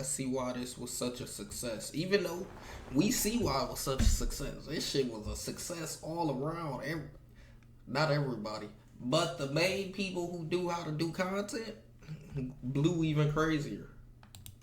see why this was such a success. Even though we see why it was such a success. This shit was a success all around. Not everybody, but the main people who do how to do content blew even crazier.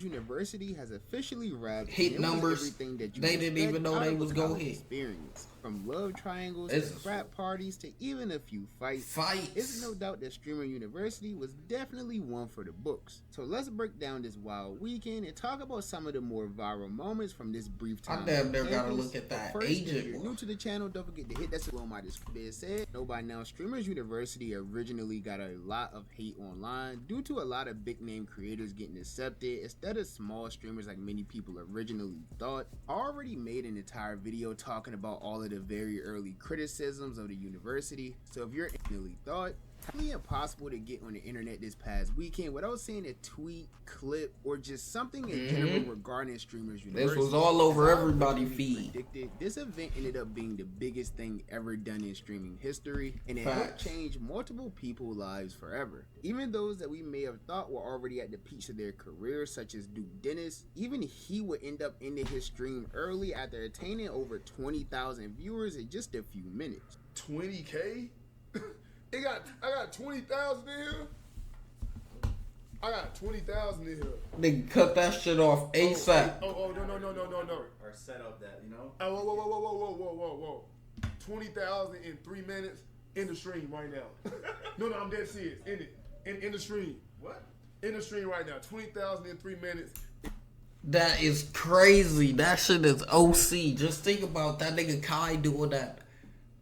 University has officially wrapped hit numbers. Everything that you they didn't even know they was gonna hit. Experience from love triangles to frat parties to even a few fights. It's no doubt that Streamer University was definitely one for the books. So let's break down this wild weekend and talk about some of the more viral moments from this brief time. I damn near gotta look at that agent. If you're new to the channel, don't forget to hit that below my description. Said, know by now, Streamers University originally got a lot of hate online due to a lot of big name creators getting accepted instead of small streamers like many people originally thought. I already made an entire video talking about all of the very early criticisms of the university, so if you're really thought really impossible to get on the internet this past weekend without seeing a tweet, clip, or just something in general regarding Streamers University. This was all over everybody's feed. This event ended up being the biggest thing ever done in streaming history, and it helped change multiple people's lives forever. Even those that we may have thought were already at the peaks of their careers, such as Duke Dennis, even he would end up ending his stream early after attaining over 20,000 viewers in just a few minutes. 20K? I got 20,000 in here. I got 20,000 in here. They cut that shit off ASAP. No. Or set up that, you know? Whoa. 20,000 in 3 minutes in the stream right now. No, I'm dead serious. In the stream. What? In the stream right now. 20,000 in 3 minutes. That is crazy. That shit is OC. Just think about that nigga Kai doing that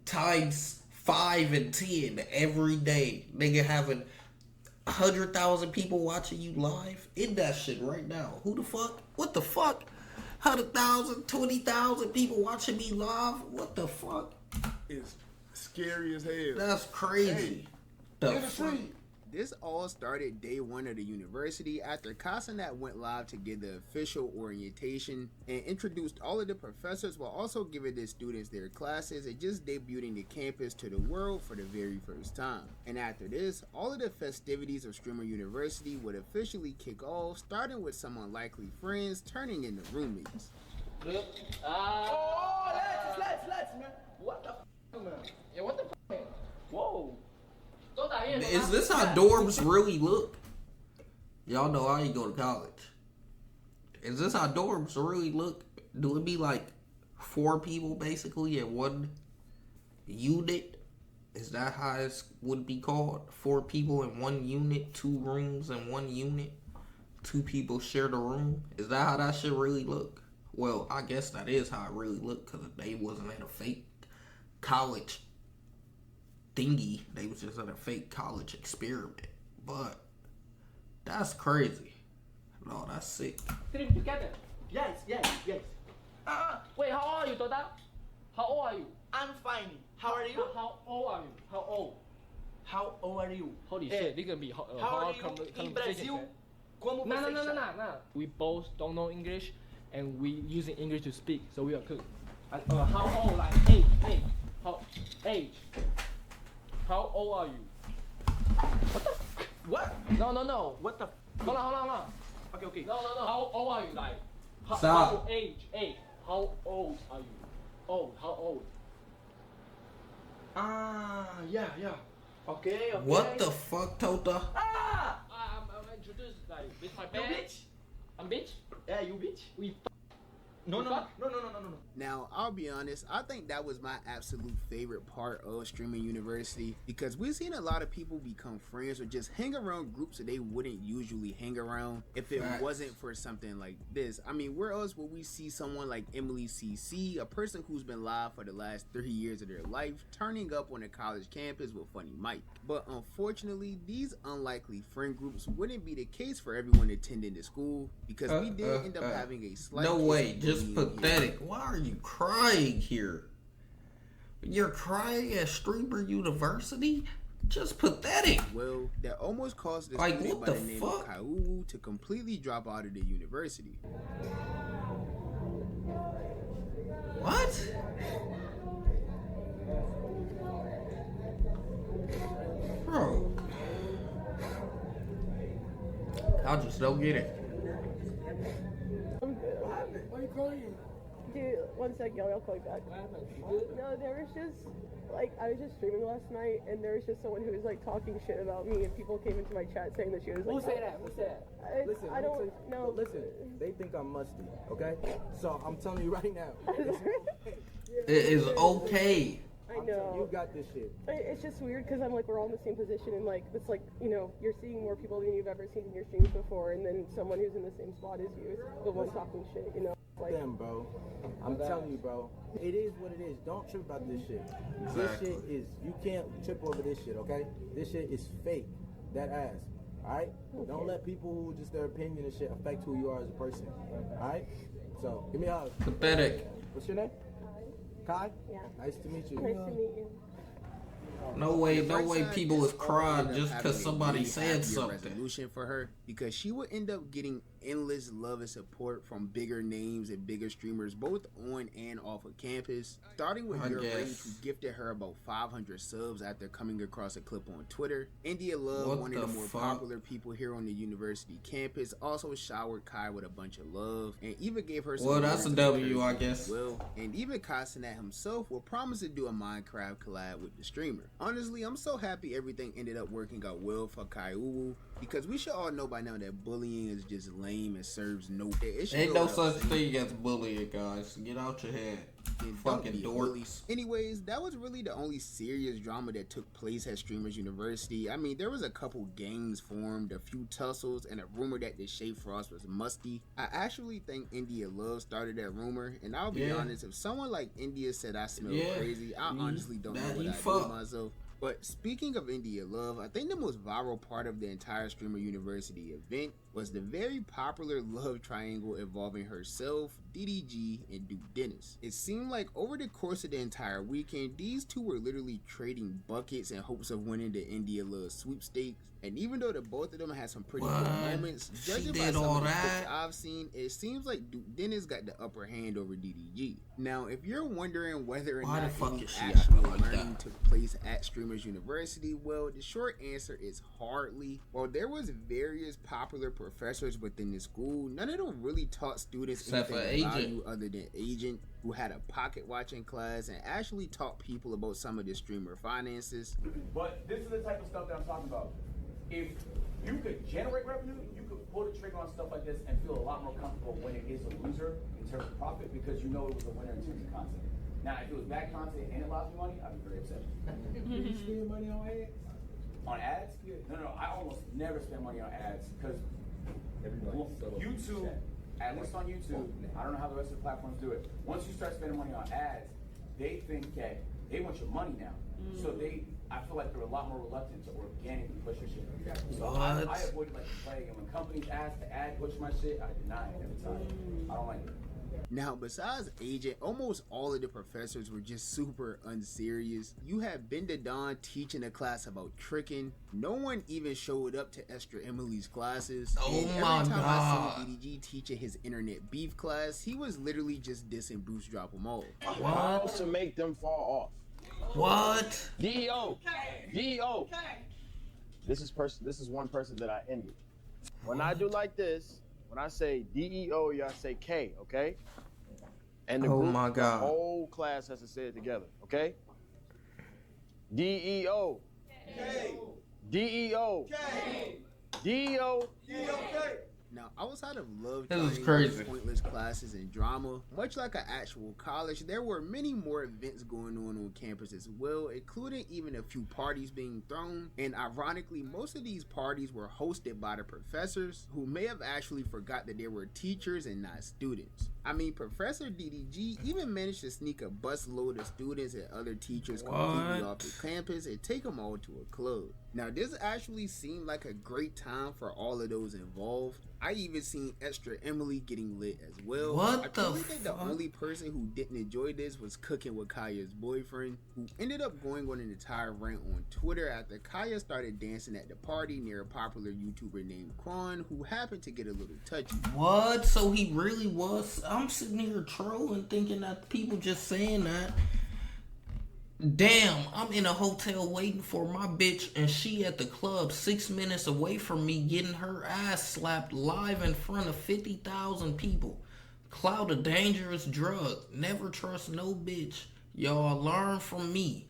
times 5 and 10 every day. Nigga having 100,000 people watching you live in that shit right now. Who the fuck? What the fuck? 100,000, 20,000 people watching me live? What the fuck? It's scary as hell. That's crazy. Hey, in the street. This all started day one of the university after Casanat went live to give the official orientation and introduced all of the professors while also giving the students their classes and just debuting the campus to the world for the very first time. And after this, all of the festivities of Streamer University would officially kick off, starting with some unlikely friends turning into roommates. Let's, man. What the f, man? Yeah, what the f, man? Whoa. Is this how dorms really look? Y'all know I ain't go to college. Is this how dorms really look? Do it be like 4 people basically in one unit? Is that how it would be called? 4 people in one unit, 2 rooms in one unit, 2 people share the room? Is that how that shit really look? Well, I guess that is how it really looked because they wasn't in a fake college thingy. They was just at a fake college experiment. But that's crazy. No, that's sick. Stream together. Yes. Wait, how old are you, Tota? How old are you? I'm fine. How are you? How old are you? How old? How old are you? Holy shit, this gonna be how are you in Brazil? Como No. você está? We both don't know English, and we using English to speak, so we are good. How old? Like age. Age. How old are you? What the? What? No. What the? Hold on. Okay. No. How old are you? Like, Stop. How age. How old are you? How old? Yeah. Okay. What the fuck, Tota? I'm introduced like with my You band. bitch? I'm bitch? Yeah, you bitch. We No. Now, I'll be honest, I think that was my absolute favorite part of Streaming University because we've seen a lot of people become friends or just hang around groups that they wouldn't usually hang around if it wasn't for something like this. I mean, where else would we see someone like Emily CC, a person who's been live for the last 3 years of their life, turning up on a college campus with Funny Mike? But unfortunately, these unlikely friend groups wouldn't be the case for everyone attending the school because we did end up having a slight... No way, just pathetic. Why are you crying here? You're crying at Streamer University? Just pathetic. Well, that almost caused this like, student what by the the name fuck? of Kauwu to completely drop out of the university. What? Bro. I just don't get it. Why are you crying? Dude, one sec, y'all. I'll call you back. No, there was just like I was just streaming last night, and there was just someone who was like talking shit about me, and people came into my chat saying that she was like. Who said that? Who said that? Listen, I don't know. Listen, they think I'm musty, okay? So I'm telling you right now. It is okay. I know. You got this shit. It's just weird because I'm like we're all in the same position, and like it's like you're seeing more people than you've ever seen in your streams before, and then someone who's in the same spot as you is the one talking shit. Like. Damn, bro. I'm telling you, bro. It is what it is. Don't trip about this shit. This shit is. You can't trip over this shit, okay? This shit is fake. That ass. Alright? Don't let people who just their opinion and shit affect who you are as a person. Alright? So, give me a hug. Pathetic. What's your name? Kai? Yeah. Nice to meet you. Nice to meet you. No way people is crying just because somebody said something. Resolution for her because she would end up getting endless love and support from bigger names and bigger streamers both on and off of campus, starting with Your Rage, who gifted her about 500 subs after coming across a clip on Twitter. India Love, one of the more popular people here on the university campus, also showered Kai with a bunch of love and even gave her some. Well, that's a W, I guess. And even Kasanat himself will promise to do a Minecraft collab with the streamer. Honestly, I'm so happy everything ended up working out well for Kai Uwu, because we should all know by now that bullying is just lame and serves no. Ain't no such thing as bullying, guys. Get out your head. Fucking dorks. Anyways, that was really the only serious drama that took place at Streamers University. I mean, there was a couple gangs formed, a few tussles, and a rumor that the Shade Frost was musty. I actually think India Love started that rumor, and I'll be honest, if someone like India said I smell crazy, I honestly don't know what I do with myself. But speaking of India Love, I think the most viral part of the entire Streamer University event was the very popular love triangle involving herself, DDG, and Duke Dennis. It seemed like over the course of the entire weekend, these two were literally trading buckets in hopes of winning the India Love sweepstakes. And even though the both of them had some pretty good moments, judging by some of the clips I've seen, it seems like Duke Dennis got the upper hand over DDG. Now, if you're wondering whether or not any actual learning took place at Streamers University, well, the short answer is hardly. While there was various popular professors within the school, none of them really taught students anything of value other than Agent, who had a pocket watching class and actually taught people about some of the streamer finances. But this is the type of stuff that I'm talking about. If you could generate revenue, you could pull the trigger on stuff like this and feel a lot more comfortable when it is a loser in terms of profit, because you know it was a winner in terms of content. Now, if it was bad content and it lost me money, I'd be very upset. Do you spend money on ads? On ads? No, I almost never spend money on ads because YouTube, at least on YouTube, I don't know how the rest of the platforms do it. Once you start spending money on ads, they think that they want your money now. So I feel like they're a lot more reluctant to organically push your shit. So I avoid like the plague, and when companies ask to ad push my shit, I deny it every time. I don't like it. Now, besides Agent, almost all of the professors were just super unserious. You had Benda Don teaching a class about tricking. No one even showed up to Esther Emily's classes. Oh and my every time God. I seen DDG teaching his internet beef class, he was literally just dissing Bruce Drop 'em all. How to make them fall off. What? DEO. DEO. This is one person that I envy. When I do like this, when I say DEO, y'all say K, okay? And the group, the whole class has to say it together, okay? DEO. K. DEO. K. DEO. DEO K. Now, outside of love, pointless classes and drama, much like an actual college, there were many more events going on campus as well, including even a few parties being thrown. And ironically, most of these parties were hosted by the professors, who may have actually forgot that they were teachers and not students. I mean, Professor DDG even managed to sneak a busload of students and other teachers completely off the campus and take them all to a club. Now, this actually seemed like a great time for all of those involved. I even seen Extra Emily getting lit as well. I truly think the only person who didn't enjoy this was Cooking with Kaya's boyfriend, who ended up going on an entire rant on Twitter after Kaya started dancing at the party near a popular YouTuber named Kron, who happened to get a little touchy. What? So he really was? I'm sitting here trolling thinking that people just saying that. Damn, I'm in a hotel waiting for my bitch and she at the club 6 minutes away from me getting her ass slapped live in front of 50,000 people. Clout a dangerous drug. Never trust no bitch. Y'all learn from me.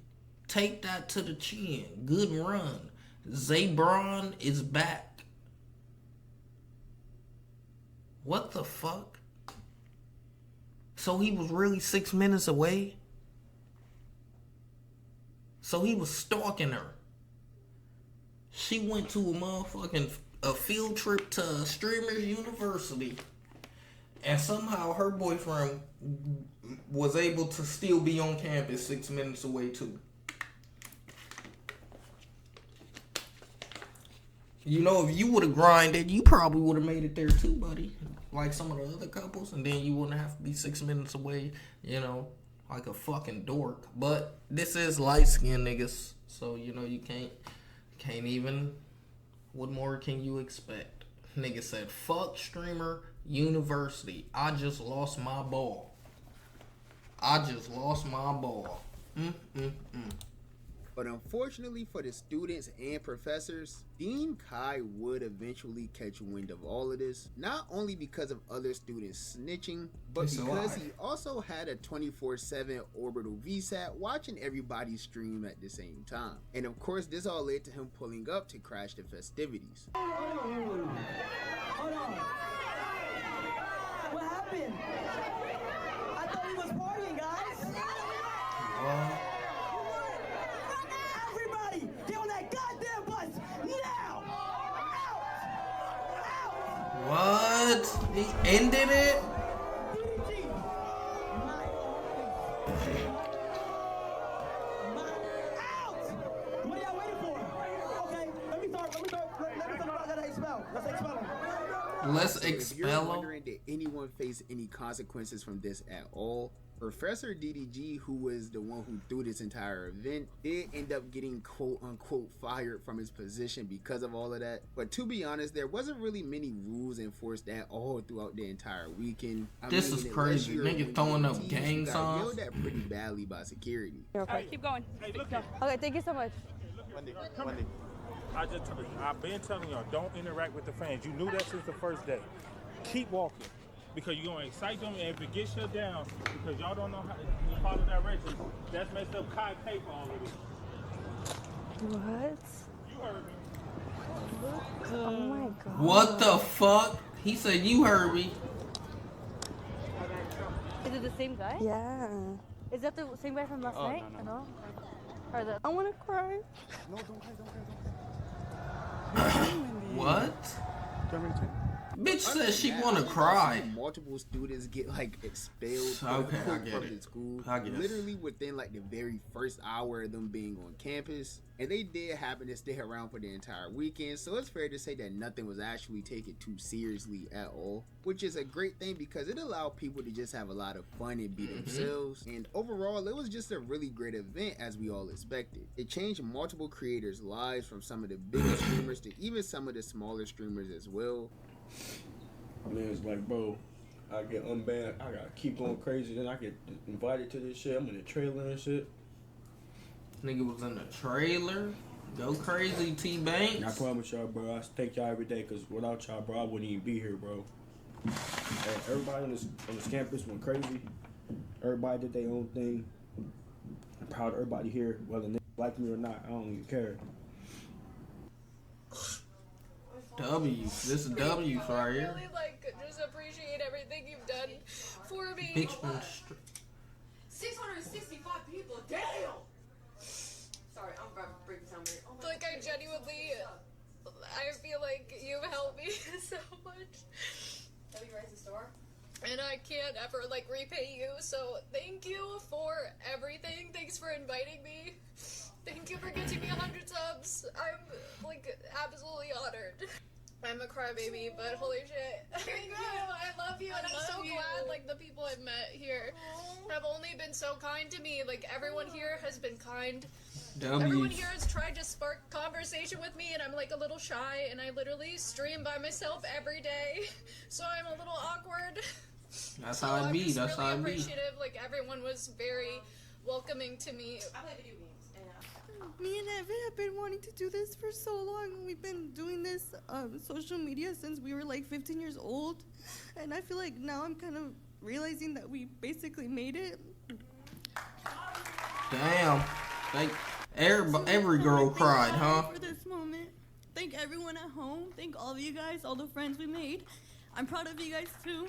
Take that to the chin. Good run. Zabron is back. What the fuck? So he was really 6 minutes away? So he was stalking her. She went to a field trip to Streamers University. And somehow her boyfriend was able to still be on campus 6 minutes away too. You know, if you would have grinded, you probably would have made it there too, buddy. Like some of the other couples, and then you wouldn't have to be 6 minutes away, you know, like a fucking dork. But this is light-skinned niggas, so, you know, you can't even, what more can you expect? Nigga said, fuck Streamer University. I just lost my ball. But unfortunately for the students and professors, Dean Kai would eventually catch wind of all of this, not only because of other students snitching, but because he also had a 24/7 orbital VSAT watching everybody stream at the same time. And of course, this all led to him pulling up to crash the festivities. Hold on. What happened? I thought he was partying, guys. Everybody, get on that goddamn bus now! Out! What? He ended it? What are y'all waiting for? Okay, let me start about that expel. Let's expel him. Let's So if you're expel him. wondering, did anyone face any consequences from this at all? Professor DDG, who was the one who threw this entire event, did end up getting quote-unquote fired from his position because of all of that. But to be honest, there wasn't really many rules enforced at all throughout the entire weekend. This is crazy. Nigga throwing up gang signs. Yelled at pretty badly by security. Okay, keep going. Hey, look Okay, thank you so much. Wendy. I've been telling y'all, don't interact with the fans. You knew that since the first day. Keep walking. Because you're going to excite them, and if it gets shut down, because y'all don't know how to follow directions, that's messed up Kai pay for all of this. What? You heard me. Oh my god. What the fuck? He said you heard me. Is it the same guy? Yeah. Is that the same guy from last night? No. Or the... I want to cry. No, don't cry. What? Bitch Other said she than that, wanna I've cry. seen multiple students get like expelled Okay, I get from it. the school. I guess. Literally within like the very first hour of them being on campus. And they did happen to stay around for the entire weekend. So it's fair to say that nothing was actually taken too seriously at all. Which is a great thing because it allowed people to just have a lot of fun and be themselves. And overall, it was just a really great event as we all expected. It changed multiple creators' lives, from some of the biggest streamers to even some of the smaller streamers as well. Man, it's like, bro, I get unbanned, I gotta keep going crazy, then I get invited to this shit, I'm in the trailer and shit. Nigga was in the trailer. Go crazy, T-Banks. I promise y'all, bro, I thank y'all every day, because without y'all, bro, I wouldn't even be here, bro. And everybody on this campus went crazy. Everybody did their own thing. I'm proud of everybody here, whether they like me or not, I don't even care. W. This is W right here. Really, just appreciate everything you've done for me. Bitch, 665 people. Damn. Sorry, I'm about to break down. I genuinely, I feel like you've helped me so much. W Rice store. And I can't ever repay you. So thank you for everything. Thanks for inviting me. Thank you for getting me 100 subs. I'm absolutely honored. I'm a crybaby, but holy shit. Thank you. I love you, and I'm so glad the people I've met here have only been so kind to me. Everyone here has been kind. Everyone here has tried to spark conversation with me, and I'm a little shy, and I literally stream by myself every day, so I'm a little awkward. That's how it be. That's how it be. Appreciative. Everyone was very welcoming to me. I play video games. Me and Evan have been wanting to do this for so long. We've been doing this social media since we were 15 years old, and I feel like now I'm kind of realizing that we basically made it. Damn. Every girl cried, huh? For this moment. Thank everyone at home. Thank all of you guys, all the friends we made. I'm proud of you guys too.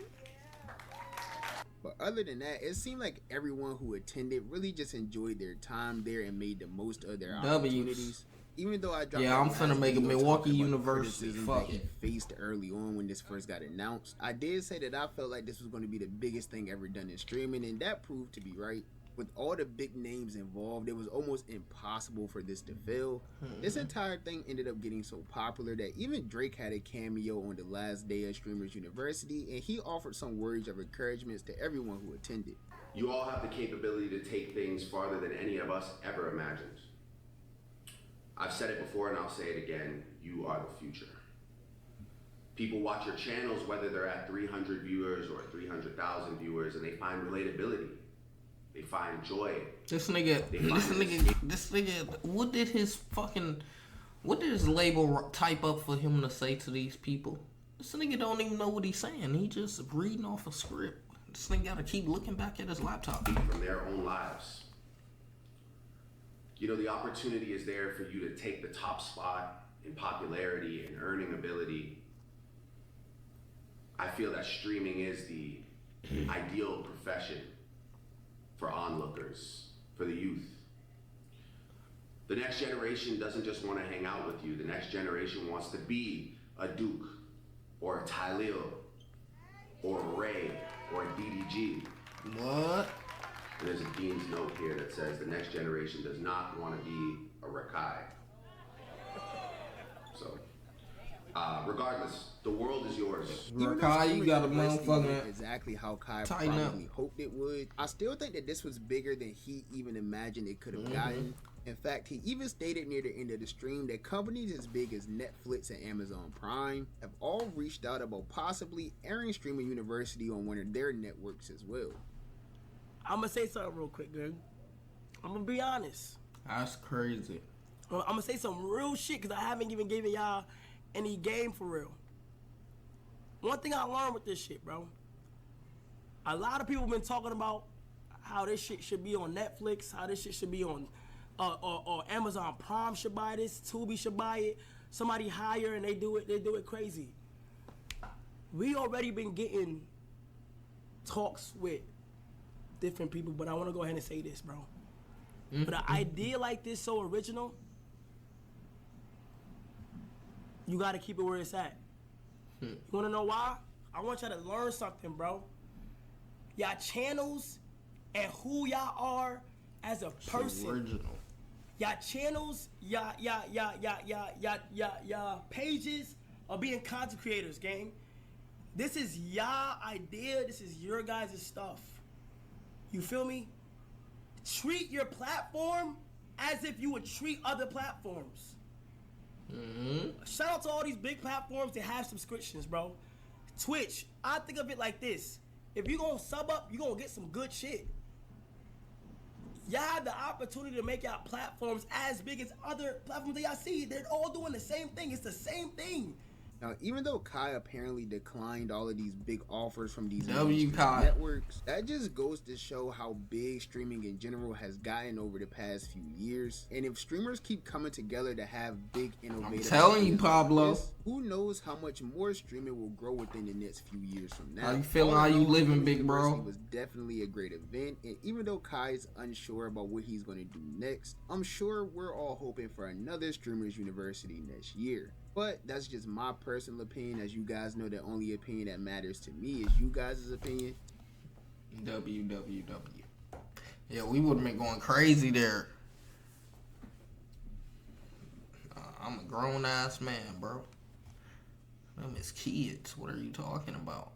But other than that, it seemed like everyone who attended really just enjoyed their time there and made the most of their opportunities. Even though I dropped I'm finna make a Milwaukee University. Fuck it. Faced early on when this first got announced, I did say that I felt like this was going to be the biggest thing ever done in streaming, and that proved to be right. With all the big names involved, it was almost impossible for this to fail. This entire thing ended up getting so popular that even Drake had a cameo on the last day of Streamers University, and he offered some words of encouragement to everyone who attended. You all have the capability to take things farther than any of us ever imagined. I've said it before and I'll say it again, you are the future. People watch your channels, whether they're at 300 viewers or 300,000 viewers, and they find relatability. They find joy. This nigga, what did his label type up for him to say to these people? This nigga don't even know what he's saying. He just reading off a script. This nigga gotta keep looking back at his laptop. From their own lives. You know, the opportunity is there for you to take the top spot in popularity and earning ability. I feel that streaming is the ideal profession for onlookers, for the youth. The next generation doesn't just want to hang out with you. The next generation wants to be a Duke, or a Tylil, or a Ray, or a DDG. What? And there's a dean's note here that says the next generation does not want to be a Rakai. So, regardless, the world is yours. Rakai, you got a motherfucking exactly how Kai tighten probably hoped it would. I still think that this was bigger than he even imagined it could have gotten. In fact, he even stated near the end of the stream that companies as big as Netflix and Amazon Prime have all reached out about possibly airing Streaming University on one of their networks as well. I'm gonna say something real quick, dude. I'm gonna be honest. That's crazy. I'm gonna say some real shit because I haven't even given y'all any game for real. One thing I learned with this shit, bro. A lot of people been talking about how this shit should be on Netflix, how this shit should be on, or Amazon Prime should buy this, Tubi should buy it. Somebody hire and they do it crazy. We already been getting talks with different people, but I want to go ahead and say this, bro. But an idea like this so original, you got to keep it where it's at. You want to know why? I want y'all to learn something, bro. Y'all channels and who y'all are as a person. Original. Y'all channels, y'all pages are being content creators, gang. This is y'all idea. This is your guys' stuff. You feel me? Treat your platform as if you would treat other platforms. Shout out to all these big platforms that have subscriptions, bro. Twitch, I think of it like this. If you gonna sub up, you gonna get some good shit. Y'all have the opportunity to make y'all platforms as big as other platforms that y'all see. They're all doing the same thing. It's the same thing. Now, even though Kai apparently declined all of these big offers from these Kai. networks, that just goes to show how big streaming in general has gotten over the past few years. And if streamers keep coming together to have big innovative I'm telling you, ideas Pablo. like this, who knows how much more streaming will grow within the next few years from now. How you feeling? How you living, big bro? It was definitely a great event, and even though Kai is unsure about what he's going to do next, I'm sure we're all hoping for another Streamers University next year. But that's just my personal opinion. As you guys know, the only opinion that matters to me is you guys' opinion. WWW. Yeah, we would have been going crazy there. I'm a grown-ass man, bro. Them is kids. What are you talking about?